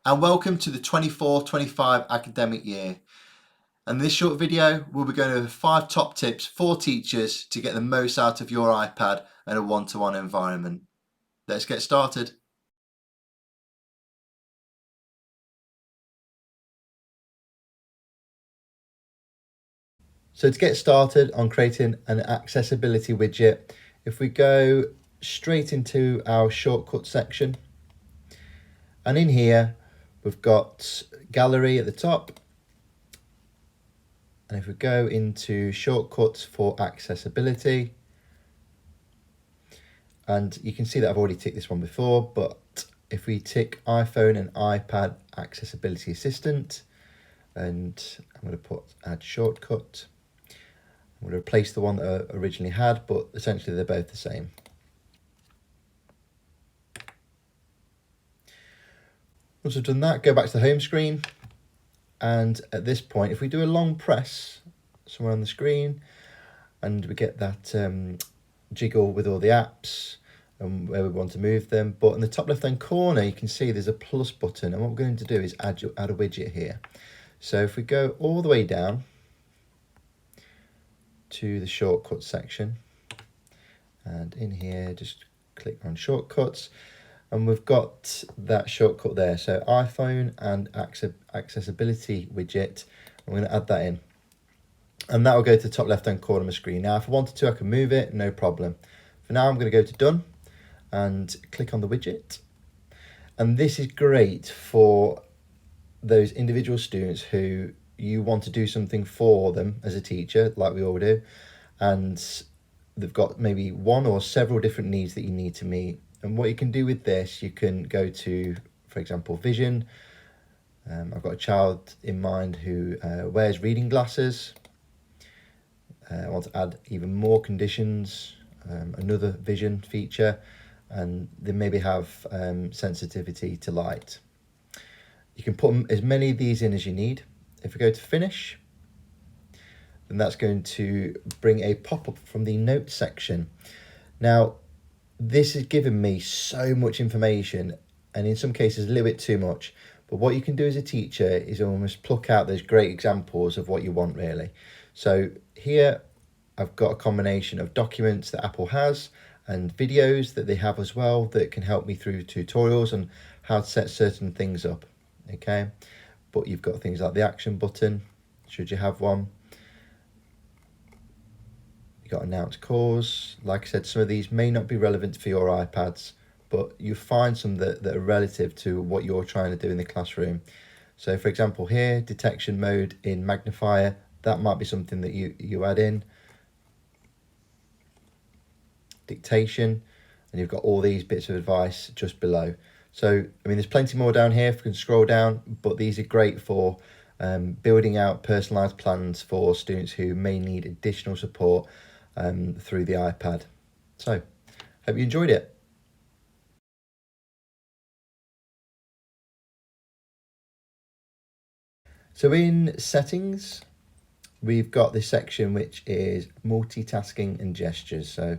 and welcome to the 24-25 academic year. In this short video, we'll be going over 5 top tips for teachers to get the most out of your iPad in a one-to-one environment. Let's get started. So to get started on creating an accessibility widget, if we go straight into our shortcut section, and in here we've got gallery at the top, and if we go into shortcuts for accessibility, and you can see that I've already ticked this one before, but if we tick iPhone and iPad accessibility assistant, and I'm going to put add shortcut, I'm going to replace the one that I originally had, but essentially they're both the same. Once I've done that, go back to the home screen, and at this point, if we do a long press somewhere on the screen, and we get that jiggle with all the apps and where we want to move them, but in the top left hand corner you can see there's a plus button, and what we're going to do is add a widget here. So if we go all the way down to the shortcut section, and in here just click on shortcuts, and we've got that shortcut there, so iPhone and accessibility widget. I'm going to add that in, and that will go to the top left hand corner of my screen. Now if I wanted to, I can move it, no problem. For now I'm going to go to done and click on the widget, and this is great for those individual students who you want to do something for them as a teacher, like we all do, and they've got maybe one or several different needs that you need to meet. And what you can do with this, you can go to, for example, vision. I've got a child in mind who wears reading glasses. I want to add even more conditions, another vision feature, and they maybe have sensitivity to light. You can put as many of these in as you need. If we go to finish, then that's going to bring a pop-up from the notes section. Now, this has given me so much information, and in some cases a little bit too much, but what you can do as a teacher is almost pluck out those great examples of what you want really. So here I've got a combination of documents that Apple has and videos that they have as well that can help me through tutorials on how to set certain things up. Okay, but you've got things like the action button, should you have one. You've got announce calls. Like I said, some of these may not be relevant for your iPads, but you find some that are relative to what you're trying to do in the classroom. So for example here, detection mode in magnifier, that might be something that you add in. Dictation, and you've got all these bits of advice just below. So, I mean, there's plenty more down here if you can scroll down, but these are great for building out personalised plans for students who may need additional support through the iPad. So, hope you enjoyed it. So in settings, we've got this section which is multitasking and gestures. So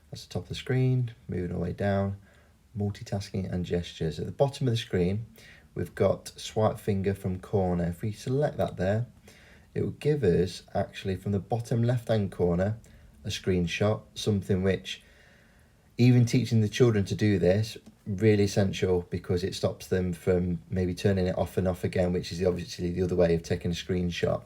that's the top of the screen, moving all the way down. Multitasking and gestures. At the bottom of the screen, we've got swipe finger from corner. If we select that there, it will give us actually from the bottom left hand corner a screenshot, something which even teaching the children to do this, really essential, because it stops them from maybe turning it off and off again, which is obviously the other way of taking a screenshot,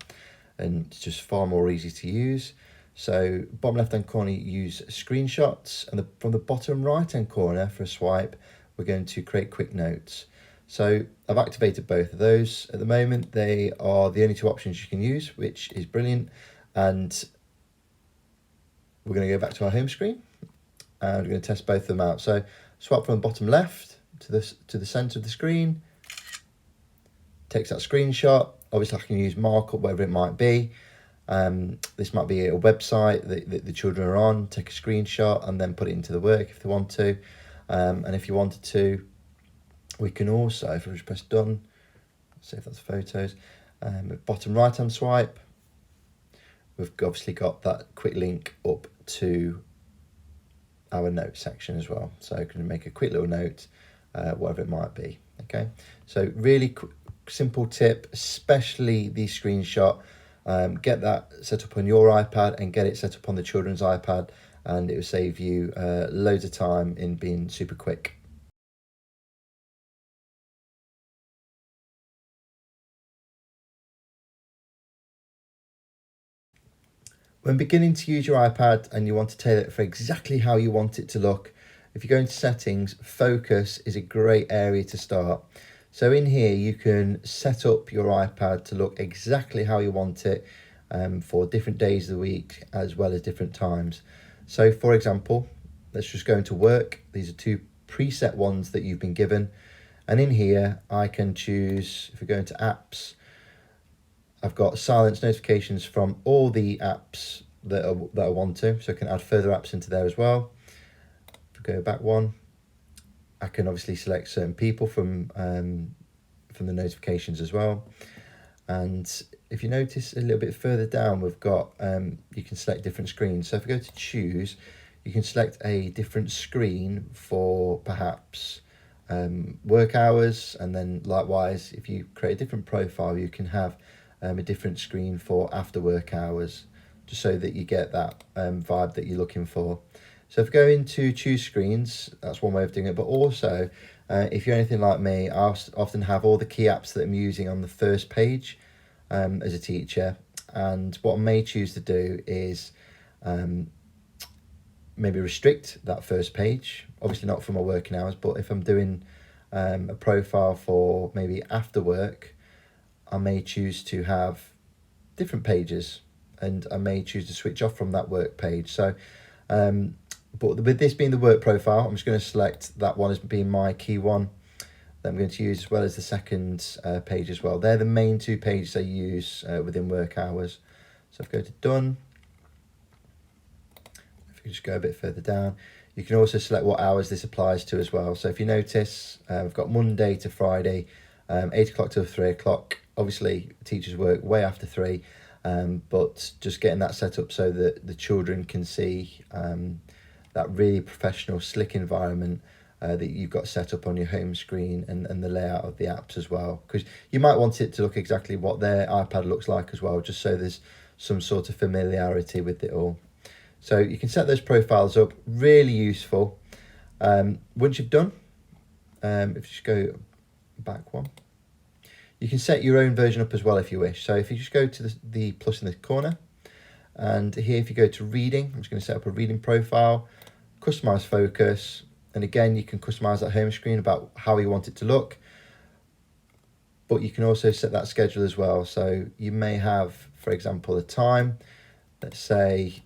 and it's just far more easy to use. So bottom left hand corner, use screenshots, and from the bottom right hand corner for a swipe, we're going to create quick notes. So I've activated both of those. At the moment, they are the only two options you can use, which is brilliant. And we're going to go back to our home screen, and we're going to test both of them out. So swipe from the bottom left to the center of the screen, takes that screenshot. Obviously I can use markup, whatever it might be. This might be a website that the children are on, take a screenshot and then put it into the work if they want to. And if you wanted to, we can also, if we just press done, see if that's photos, bottom right hand swipe, we've obviously got that quick link up to our notes section as well. So I can make a quick little note, whatever it might be. Okay, so really simple tip, especially the screenshot. Get that set up on your iPad and get it set up on the children's iPad, and it will save you loads of time in being super quick. When beginning to use your iPad and you want to tailor it for exactly how you want it to look, if you go into settings, focus is a great area to start. So in here, you can set up your iPad to look exactly how you want it for different days of the week, as well as different times. So for example, let's just go into work. These are two preset ones that you've been given. And in here, I can choose, if we go into apps, I've got silence notifications from all the apps that I want to, so I can add further apps into there as well. If we go back one, I can obviously select certain people from the notifications as well. And if you notice a little bit further down, we've got you can select different screens. So if we go to choose, you can select a different screen for perhaps work hours, and then likewise, if you create a different profile, you can have a different screen for after work hours, just so that you get that vibe that you're looking for. So if we go into choose screens, that's one way of doing it. But also, if you're anything like me, I often have all the key apps that I'm using on the first page as a teacher. And what I may choose to do is maybe restrict that first page, obviously not for my working hours, but if I'm doing a profile for maybe after work, I may choose to have different pages, and I may choose to switch off from that work page. So, but with this being the work profile, I'm just going to select that one as being my key one that I'm going to use, as well as the second page as well. They're the main two pages I use within work hours. So if I go to done, if you just go a bit further down, you can also select what hours this applies to as well. So if you notice, we've got Monday to Friday, 8 o'clock till 3 o'clock. Obviously, teachers work way after 3, but just getting that set up so that the children can see that really professional, slick environment that you've got set up on your home screen, and the layout of the apps as well. Because you might want it to look exactly what their iPad looks like as well, just so there's some sort of familiarity with it all. So you can set those profiles up, really useful. Once you've done, if you just go back one, you can set your own version up as well if you wish. So if you just go to the plus in the corner, and here if you go to reading, I'm just going to set up a reading profile, customize focus, and again you can customize that home screen about how you want it to look, but you can also set that schedule as well. So you may have, for example, a time, let's say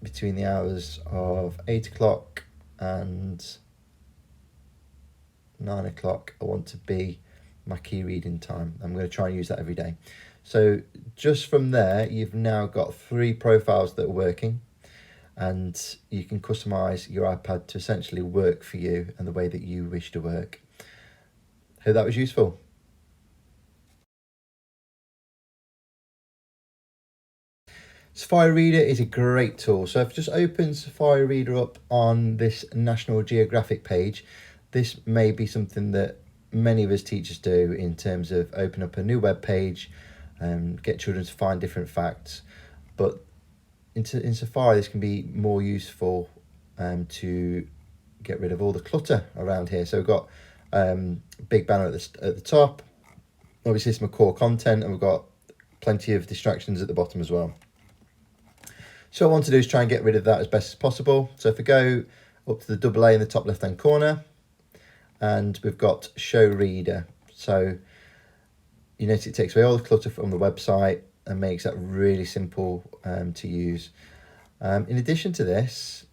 between the hours of 8 o'clock and 9 o'clock, I want to be my key reading time. I'm going to try and use that every day. So just from there, you've now got 3 profiles that are working, and you can customize your iPad to essentially work for you and the way that you wish to work. Hope that was useful. Safari Reader is a great tool. So I've just opened Safari Reader up on this National Geographic page. This may be something that many of us teachers do in terms of open up a new web page and get children to find different facts. But in Safari, this can be more useful to get rid of all the clutter around here. So we've got big banner at the top. Obviously, it's my core content, and we've got plenty of distractions at the bottom as well. So what I want to do is try and get rid of that as best as possible. So if we go up to the double A in the top left hand corner, and we've got show reader. So you notice it takes away all the clutter from the website and makes that really simple to use. In addition to this,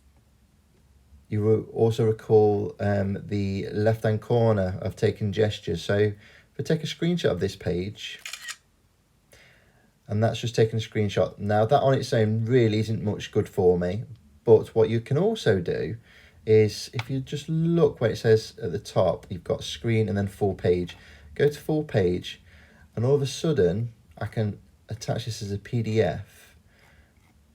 you will also recall the left hand corner of taking gestures. So if I take a screenshot of this page, and that's just taking a screenshot. Now that on its own really isn't much good for me, but what you can also do is, if you just look where it says at the top, you've got screen and then full page. Go to full page, and all of a sudden I can attach this as a PDF,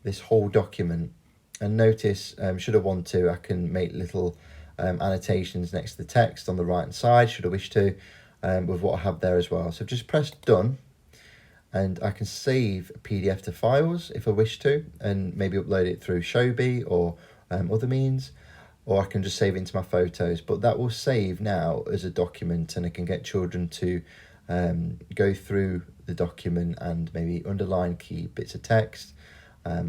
this whole document. And notice, should I want to, I can make little annotations next to the text on the right hand side, should I wish to, with what I have there as well. So just press done, and I can save a PDF to files if I wish to, and maybe upload it through Showbie or other means, or I can just save it into my photos. But that will save now as a document, and I can get children to go through the document and maybe underline key bits of text,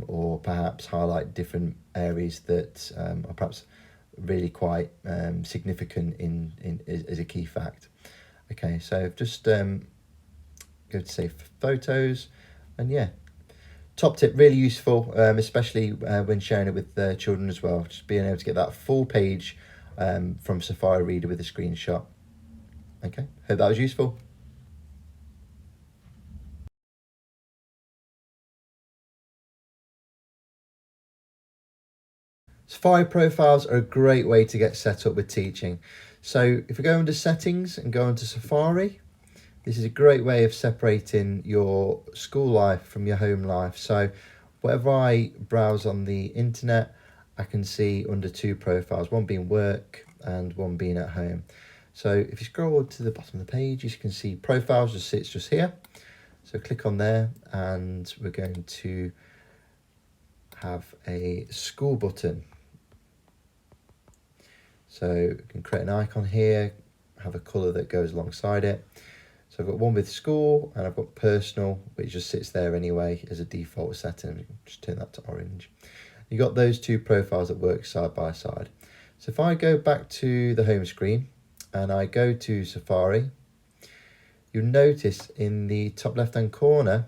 or perhaps highlight different areas that are perhaps really quite significant in as a key fact. Okay, so just go to save photos, and yeah, top tip, really useful, especially when sharing it with children as well, just being able to get that full page from Safari Reader with a screenshot. Okay, hope that was useful. Safari profiles are a great way to get set up with teaching. So if we go under settings and go into Safari, this is a great way of separating your school life from your home life. So whenever I browse on the internet, I can see under two profiles, one being work and one being at home. So if you scroll to the bottom of the page, you can see profiles just sits just here. So click on there, and we're going to have a school button. So you can create an icon here, have a colour that goes alongside it. So I've got one with school, and I've got personal, which just sits there anyway as a default setting. Just turn that to orange. You got those two profiles that work side by side. So if I go back to the home screen and I go to Safari, you'll notice in the top left hand corner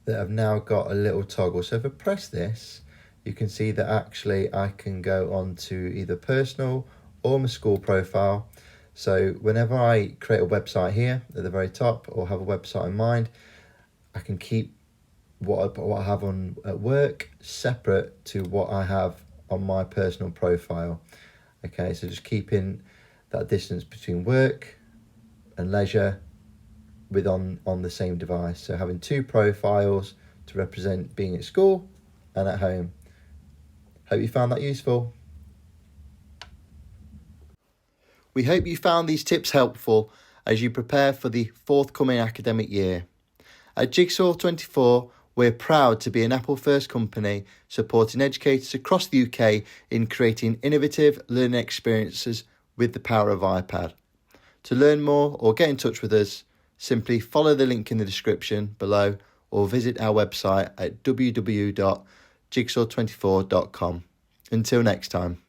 that I've now got a little toggle. So if I press this, you can see that actually I can go on to either personal or my school profile. So whenever I create a website here at the very top, or have a website in mind, I can keep what I have on at work separate to what I have on my personal profile. Okay, so just keeping that distance between work and leisure on the same device. So having two profiles to represent being at school and at home. Hope you found that useful. We hope you found these tips helpful as you prepare for the forthcoming academic year. At Jigsaw 24, we're proud to be an Apple first company supporting educators across the UK in creating innovative learning experiences with the power of iPad. To learn more or get in touch with us, simply follow the link in the description below or visit our website at www.jigsaw24.com. Until next time.